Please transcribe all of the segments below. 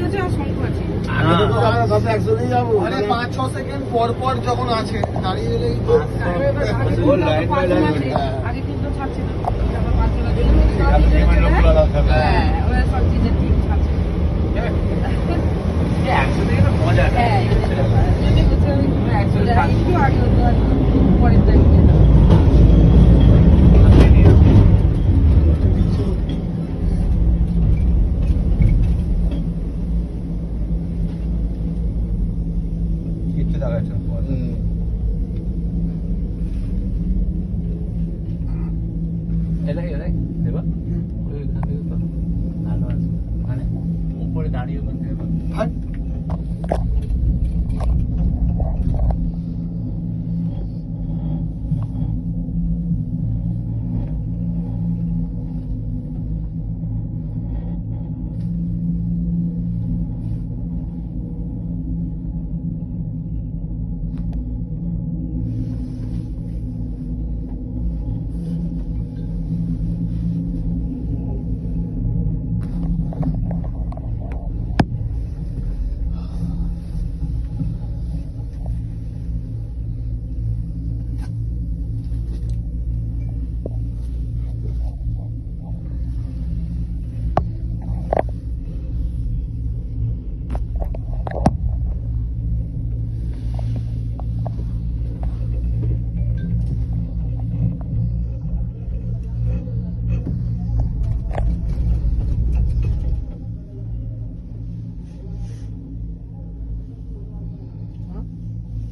আছে আর শঙ্খ আছে। আরে 5-6 সেকেন্ড পর পর যখন আছে দাঁড়িয়ে গেলেই তো আগে কিন্তু ছাড়ছে না, যখন 5 জনের জন্য হ্যাঁ ওরা সব চীজের ঠিক ছাড়ছে। মজা হ্যাঁ যদি বুঝতে একটু আগে হতো আর পরের টাইম কিচ্ছু দেখা যাচ্ছে না। এলাই দেবা ওইখান থেকে তো ভালো আছে, মানে উপরে দাঁড়িয়ে ওখান থেকে হাট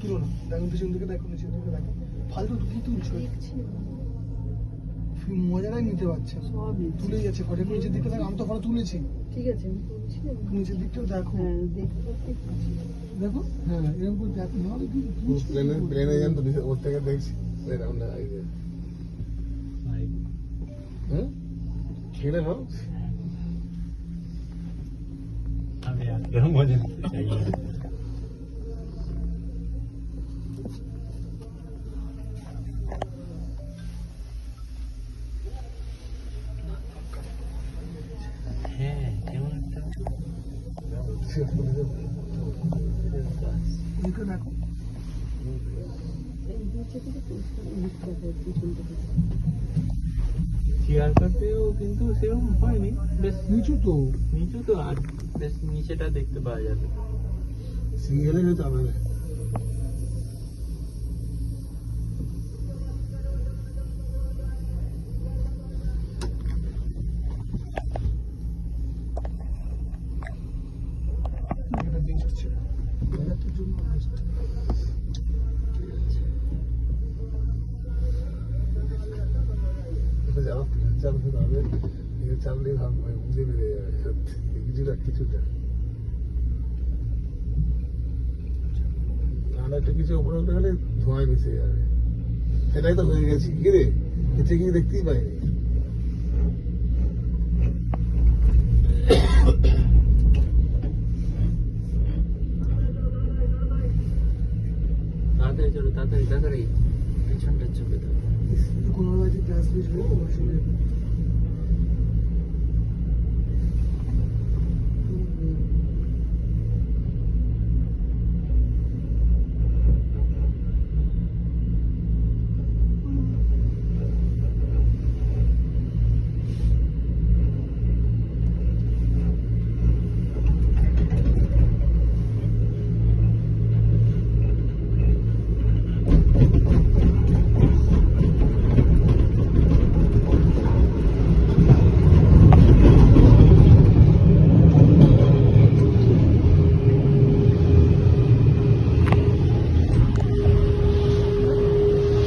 তুলো না, দেখুন পিছন দিকে দেখুন, নিচের দিকে দেখুন, ফালতু কি তুলছো? মজাটাই নিতে পারছে না, তুলে যাচ্ছে ফটো। নিচের দিকটা দেখো, আমি তো ফটো তুলেছি। ঠিক আছে আমি তুলছি। নিচের দিকটাও দেখো, হ্যাঁ দেখতে পাচ্ছি। দেখো হ্যাঁ এরকম করে দেখো, নাহলে কি প্লেনে যান তো ওর থেকে দেখছি এরকম না আইডিয়া হ্যাঁ ছেড়ে মানুষ আমি একদম মজা নিতে চাই। হ্যাঁ কেমন একটা দিকে দেখো। চেয়ারটাতেও কিন্তু সেরকম হয়নি, বেশ নিচু তো, নিচু তো, আর বেশ নিচেটা দেখতে পাওয়া যাবে। সিঙ্গেলে যেতে হবে না এটা বেশ হচ্ছে এটার জন্য বেস্ট। এটা যারা চালতে হবে এটা চাললেই ভাববে বুঝে বেড়ে যাবে সত্যি কিছুটা কিছুটা আর একটা কিছু উপরে উঠে গেলে ধোঁয়ায় মিশে যাবে। সেটাই তো হয়ে গেছি কি রে, এতে কি দেখতেই পাইনি।